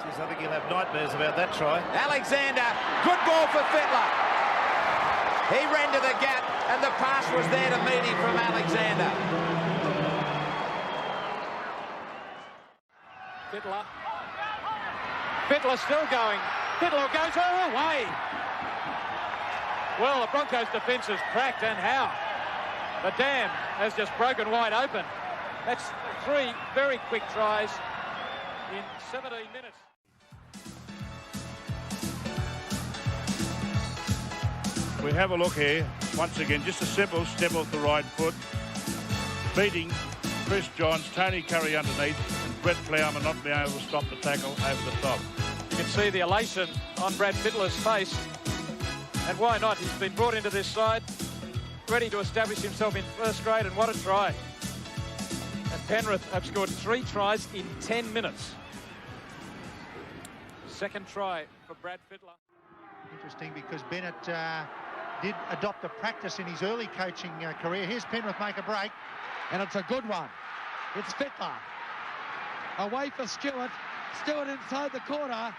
Jeez, I think he'll have nightmares about that try. Alexander, good ball for Fittler. He ran to the gap and the pass was there to meet him from Alexander. Fittler still going. Fittler goes away. Well, the Broncos' defence is cracked, and how? The dam has just broken wide open. That's 3 very quick tries in 17 minutes. We have a look here. Once again, just a simple step off the right foot. Beating Chris Johns, Tony Curry underneath, and Brett Plowman not being able to stop the tackle over the top. You can see the elation on Brad Fittler's face. And why not? He's been brought into this side, ready to establish himself in first grade, and what a try. And Penrith have scored 3 tries in 10 minutes. Second try for Brad Fittler. Interesting, because Bennett did adopt a practice in his early coaching career. Here's Penrith make a break. And it's a good one. It's Fittler. Away for Stewart. Stewart inside the corner.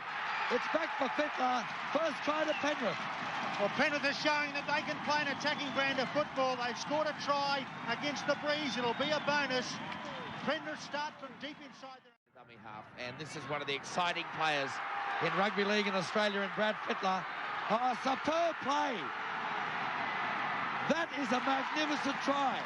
It's back for Fittler. First try to Penrith. Well, Penrith is showing that they can play an attacking brand of football. They've scored a try against the Breeze. It'll be a bonus. Penrith start from deep inside their Dummy half, and this is one of the exciting players In rugby league in Australia, and Brad Fittler. Oh, superb play. That is a magnificent try.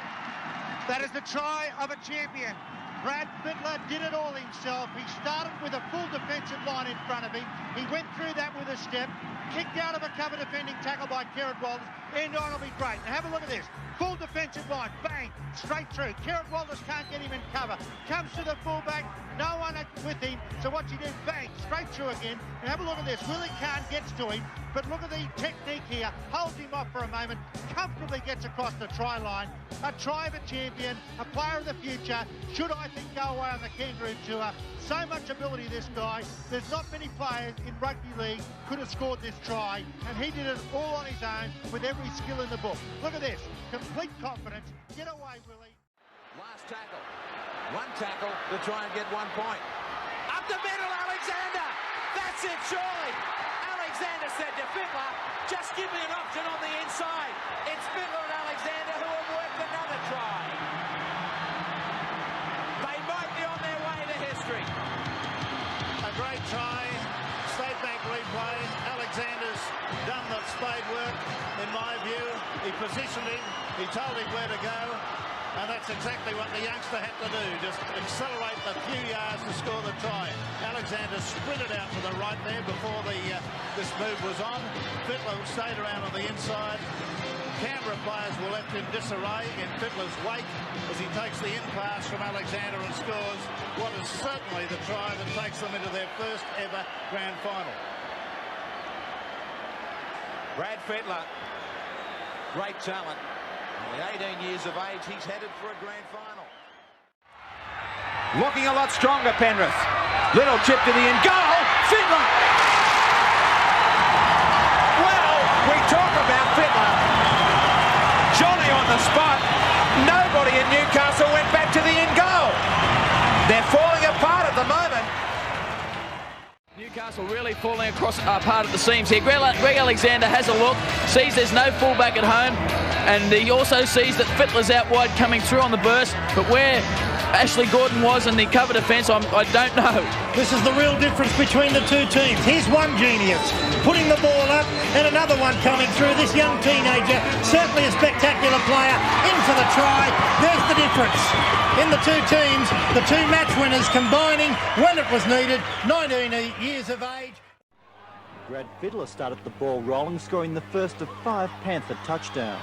That is the try of a champion. Brad Fittler did it all himself. He started with a full defensive line in front of him. He went through that with a step, kicked out of a cover defending tackle by Kerrod Walters. End on will be great. Now have a look at this. Full defensive line, bang, straight through. Kerrod Walters can't get him in cover. Comes to the fullback, no one with him. So what's he do? Bang, straight through again. And have a look at this. Willie Kahn gets to him, but look at the technique here. Holds him off for a moment, comfortably gets across the try line. A try of a champion, a player of the future. Should, I think, go away on the Kangaroo Tour. So much ability, this guy. There's not many players in rugby league could have scored this try, and he did it all on his own with every skill in the book. Look at this. Complete confidence. Get away, Willie. Last tackle. One tackle to try and get 1 point. Up the middle, Alexander. That's it, surely. Alexander said to Fittler, just give me an option on the inside. It's Fittler and Alexander who have worked another try. They might be on their way to history. A great try. State Bank replay. Alexander's done the spade work, in my view. He positioned him. He told him where to go. And that's exactly what the youngster had to do. Just accelerate the few yards to score the try. Alexander sprinted out to the right there before this move was on. Fittler stayed around on the inside. Canberra players were left in disarray in Fittler's wake as he takes the in-pass from Alexander and scores what is certainly the try that takes them into their first ever grand final. Brad Fittler, great talent. At 18 years of age, he's headed for a grand final. Looking a lot stronger, Penrith. Little chip to the end. Goal! Fittler! Well, we talk about Fittler. Johnny on the spot. Nobody in Newcastle went back to the end goal. They're falling apart at the moment. Newcastle really falling apart at the seams here. Greg Alexander has a look, sees there's no fullback at home, and he also sees that Fittler's out wide coming through on the burst, but where Ashley Gordon was in the cover defence, I don't know. This is the real difference between the two teams. Here's one genius putting the ball up and another one coming through. This young teenager, certainly a spectacular player, into the try. There's the difference in the two teams, the two match winners combining when it was needed, 19 years of age. Brad Fittler started the ball rolling, scoring the first of 5 Panther touchdowns.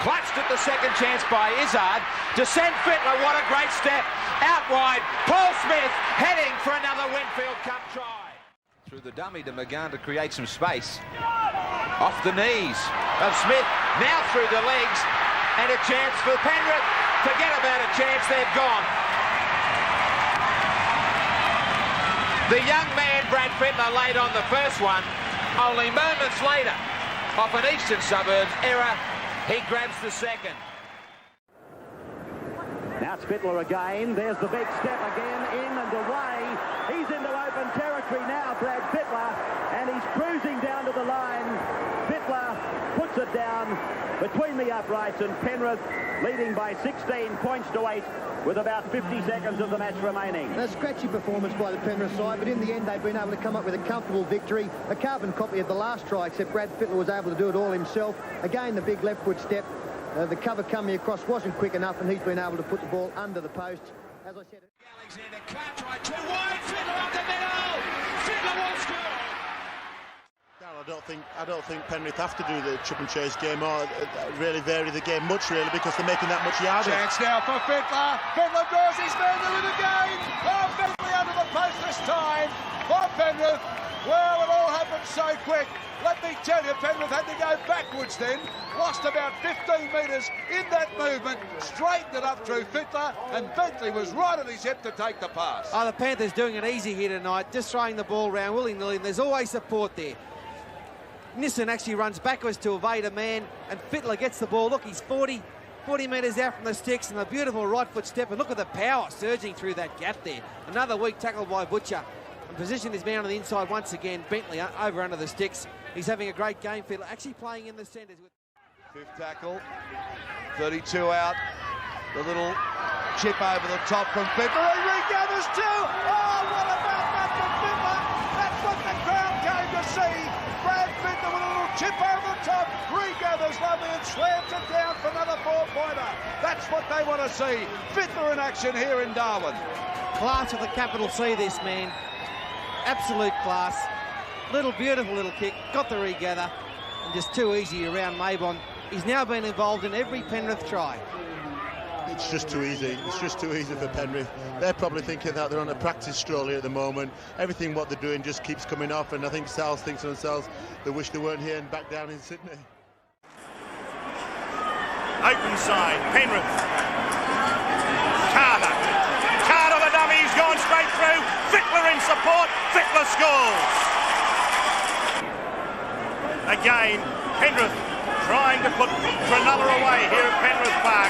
Clutched at the second chance by Izzard to send Fittler. What a great step. Out wide. Paul Smith heading for another Winfield Cup try. Through the dummy to McGann to create some space. Off the knees of Smith. Now through the legs. And a chance for Penrith. Forget about a chance. They've gone. The young man, Brad Fittler, laid on the first one. Only moments later, off an eastern suburbs error, He grabs the second. Now it's Fittler again. There's the big step again, in and away. He's into open territory now, Brad Fittler, and he's cruising down to the line. Fittler puts it down between the uprights, and Penrith leading by 16 points to 8 with about 50 seconds of the match remaining. A scratchy performance by the Penrith side, but in the end they've been able to come up with a comfortable victory. A carbon copy of the last try, except Brad Fittler was able to do it all himself. Again, the big left foot step. The cover coming across wasn't quick enough, and he's been able to put the ball under the post. As I said, Alexander can't try too wide. Fittler up the middle. Fittler will score. I don't think Penrith have to do the chip and chase game or really vary the game much, really, because they're making that much yardage. Chance now for Fittler. Fittler draws his man to it again. Oh, Fittler under the post this time for Penrith. Well, it all happened so quick. Let me tell you, Penrith had to go backwards then. Lost about 15 metres in that movement. Straightened it up through Fittler, and Bentley was right at his hip to take the pass. Oh, the Panthers doing it easy here tonight, just throwing the ball around willy-nilly, and there's always support there. Nissen actually runs backwards to evade a man, and Fittler gets the ball. Look, he's 40 metres out from the sticks, and a beautiful right foot step, and look at the power surging through that gap there. Another weak tackle by Butcher, and positioned his man on the inside once again. Bentley over under the sticks. He's having a great game. Fittler actually playing in the centres. Fifth tackle, 32 out. The little chip over the top from Fittler. He regathers too. Oh, what about that from Fittler? That's what the crowd came to see. Brad Fittler with a little chip over the top, regathers lovely and slams it down for another 4-pointer. That's what they want to see. Fittler in action here in Darwin. Class with a capital C, this man. Absolute class. Beautiful little kick, got the regather, and just too easy around Maybon. He's now been involved in every Penrith try. It's just too easy. It's just too easy for Penrith. They're probably thinking that they're on a practice stroll here at the moment. Everything what they're doing just keeps coming off, and I think Sal's thinks to themselves they wish they weren't here and back down in Sydney. Open side, Penrith. Carter the dummy, he's gone straight through. Fittler in support. Fittler scores. Again, Penrith trying to put Cronulla away here at Penrith Park.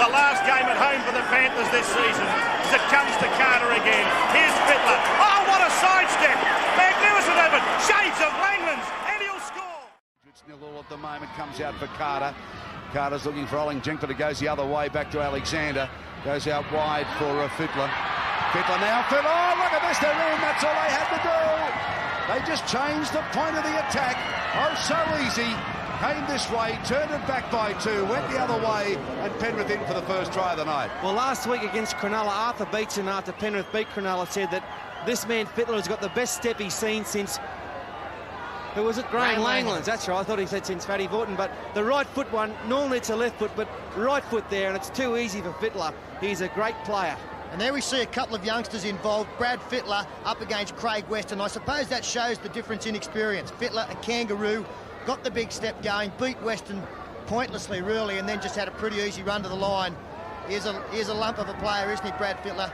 The last game at home for the Panthers this season as it comes to Carter again. Here's Fittler. Oh, what a sidestep. Magnificent effort. Shades of Langlands, and he'll score. It's 0 at the moment, comes out for Carter. Carter's looking for Olling Jinkler, goes the other way back to Alexander. Goes out wide for Fittler. Fittler now, Fittler. Oh, look at this, they're in. That's all they had to do. They just changed the point of the attack. Oh, so easy. Came this way, turned it back by 2, went the other way, and Penrith in for the first try of the night. Well, last week against Cronulla, Arthur Beetson, after Penrith beat Cronulla, said that this man Fittler has got the best step he's seen since... Who was it? Graham Langlands. That's right. I thought he said since Freddy Vorton, but the right foot one, normally it's a left foot, but right foot there, and it's too easy for Fittler. He's a great player. And there we see a couple of youngsters involved. Brad Fittler up against Craig Weston. I suppose that shows the difference in experience. Fittler, a kangaroo, got the big step going, beat Weston pointlessly, really, and then just had a pretty easy run to the line. Here's a lump of a player, isn't he, Brad Fittler?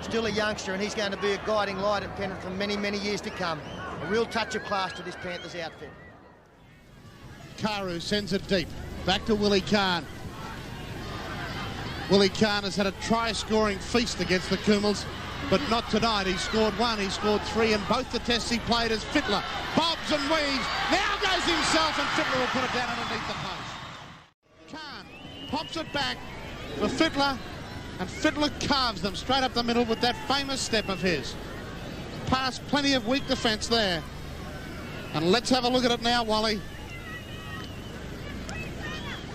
Still a youngster, and he's going to be a guiding light at Penrith for many, many years to come. A real touch of class to this Panthers outfit. Karu sends it deep. Back to Willie Kahn. Willie Kahn has had a try-scoring feast against the Coomels, but not tonight. He scored 1, he scored 3, and both the tests he played as Fittler bobs and weaves. Now goes himself, and Fittler will put it down underneath the post. Kahn pops it back for Fittler, and Fittler carves them straight up the middle with that famous step of his. Past plenty of weak defence there. And let's have a look at it now, Wally.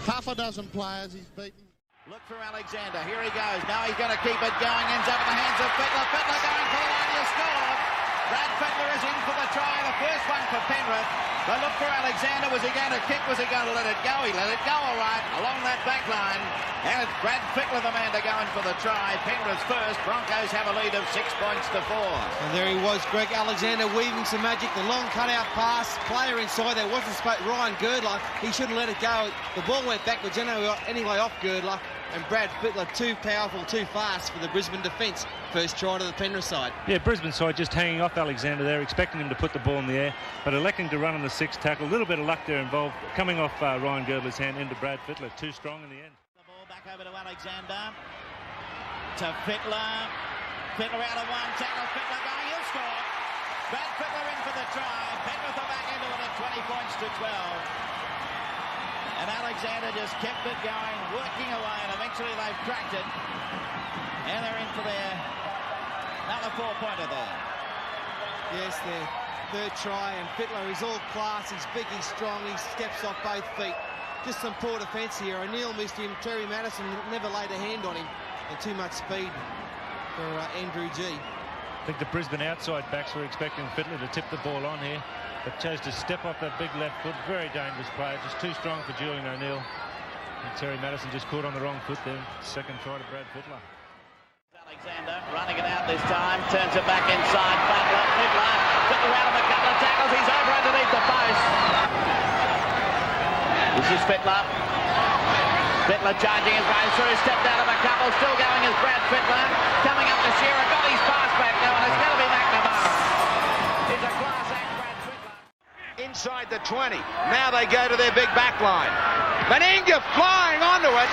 Half a dozen players he's beaten. Look for Alexander. Here he goes. Now he's going to keep it going. Ends up in the hands of Fittler. Fittler going for the line. He scored. Brad Fittler is in for the try. The first one for Penrith. But look for Alexander. Was he going to kick? Was he going to let it go? He let it go all right along that back line. And it's Brad Fittler, the man, to go in for the try. Penrith's first. Broncos have a lead of 6 points to 4. And there he was, Greg Alexander, weaving some magic. The long cutout pass. Player inside there wasn't supposed. Ryan Girdler, he shouldn't let it go. The ball went backwards anyway off Girdler. And Brad Fittler too powerful, too fast for the Brisbane defence. First try to the Penrith side. Yeah, Brisbane side just hanging off Alexander there, expecting him to put the ball in the air, but electing to run on the sixth tackle. A little bit of luck there involved, coming off Ryan Girdler's hand into Brad Fittler. Too strong in the end. The ball back over to Alexander. To Fittler. Fittler out of one. Tackle. Fittler going. He'll score. Brad Fittler in for the try. Penrith are back into it at 20 points to 12. And Alexander just kept it going, working away, and eventually they've cracked it. And they're in for their another 4-pointer there. Yes, their third try, and Fittler is all class. He's big, he's strong, he steps off both feet. Just some poor defence here. O'Neill missed him. Terry Madison never laid a hand on him. And too much speed for Andrew G. I think the Brisbane outside backs were expecting Fittler to tip the ball on here, but chose to step off that big left foot. Very dangerous player, just too strong for Julian O'Neill. And Terry Madison just caught on the wrong foot there. Second try to Brad Fittler. Alexander running it out this time, turns it back inside. Fittler out of a couple of tackles. He's over underneath the post. This is Fittler. Fittler charging his way through, stepped out of a couple, still going as Brad Fittler. Coming up to Shearer, got his pass back now, and it's going to be McNamara. He's a class act, Brad Fittler. Inside the 20. Now they go to their big back line. Meninga flying onto it.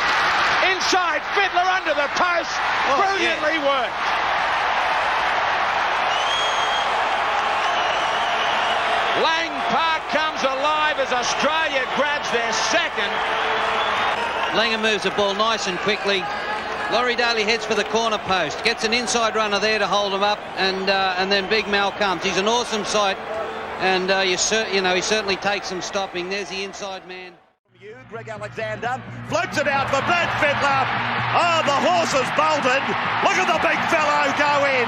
Inside, Fittler under the post. Brilliantly worked. Lang Park comes alive as Australia grabs their second. Langer moves the ball nice and quickly. Laurie Daly heads for the corner post. Gets an inside runner there to hold him up, and then Big Mal comes. He's an awesome sight, and he certainly takes some stopping. There's the inside man. Greg Alexander floats it out for Brad Fittler. Oh, the horse has bolted. Look at the big fellow go in.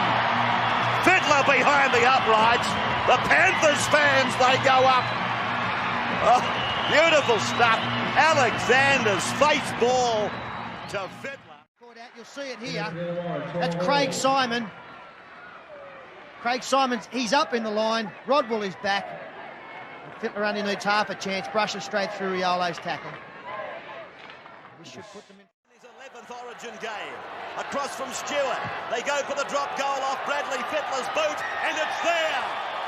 Fittler behind the uprights. The Panthers fans, they go up. Oh, beautiful stuff. Alexander's face ball to Fittler. You'll see it here. That's Craig Simon. Craig Simon's, he's up in the line. Rodwell is back. Fittler only needs half a chance, brushes straight through Riolo's tackle. This should put them in. His 11th Origin game. Across from Stewart. They go for the drop goal off Bradley Fittler's boot, and it's there.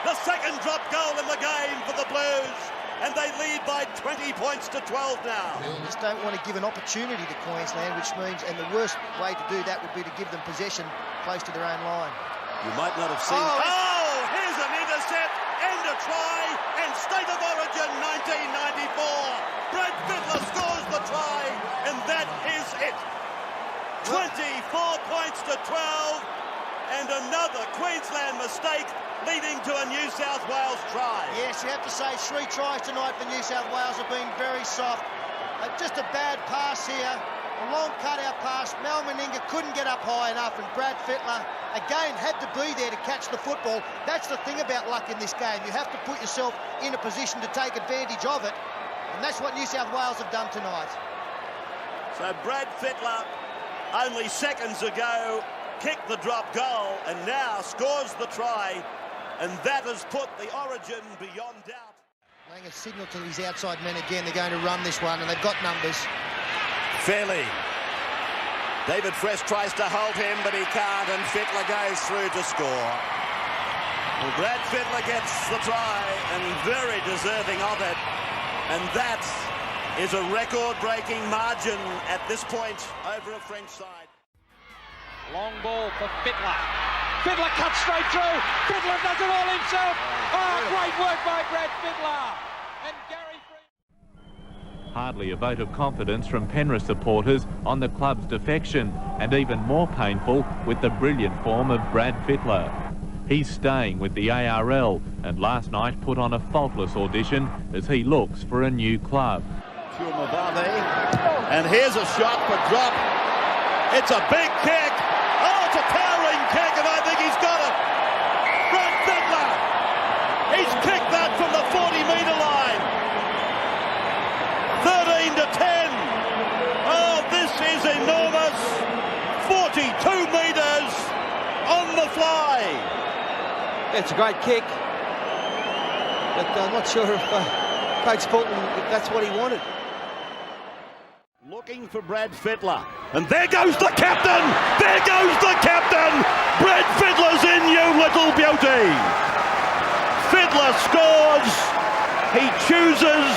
The second drop goal in the game for the Blues. And they lead by 20 points to 12 now. They just don't want to give an opportunity to Queensland, which means, and the worst way to do that would be to give them possession close to their own line. You might not have seen... Oh, here's an intercept and a try, and State of Origin 1994. Brad Fittler scores the try, and that is it. 24 points to 12, and another Queensland mistake leading to a New South Wales try. Yes, you have to say 3 tries tonight for New South Wales have been very soft. Just a bad pass here, a long cut-out pass. Mal Meninga couldn't get up high enough, and Brad Fittler, again, had to be there to catch the football. That's the thing about luck in this game. You have to put yourself in a position to take advantage of it, and that's what New South Wales have done tonight. So Brad Fittler, only seconds ago, kicked the drop goal, and now scores the try. And that has put the Origin beyond doubt. Langer signal to his outside men again. They're going to run this one, and they've got numbers. Fairly. David Fresh tries to hold him, but he can't, and Fittler goes through to score. Well, Brad Fittler gets the try, and very deserving of it. And that is a record-breaking margin at this point over a French side. Long ball for Fittler. Fittler cuts straight through. Fittler does it all himself. Oh, great work by Brad Fittler. And Gary Free. Hardly a vote of confidence from Penrith supporters on the club's defection, and even more painful with the brilliant form of Brad Fittler. He's staying with the ARL, and last night put on a faultless audition as he looks for a new club. And here's a shot for drop. It's a big kick. Oh, it's a towering kick, and I think he's got it. Brad Fittler. He's kicked that from the 40-metre line. 13 to 10. Oh, this is enormous. 42 metres on the fly. It's a great kick, but I'm not sure if Coach Fulton, if that's what he wanted. Looking for Brad Fittler. And there goes the captain! There goes the captain! Brad Fittler's in, you little beauty! Fittler scores. He chooses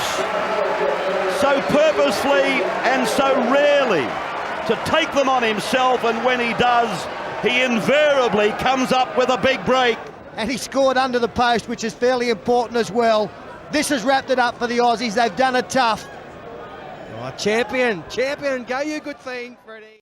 so purposefully and so rarely to take them on himself, and when he does, he invariably comes up with a big break. And he scored under the post, which is fairly important as well. This has wrapped it up for the Aussies. They've done it tough. Oh, champion, go you good thing, Freddy.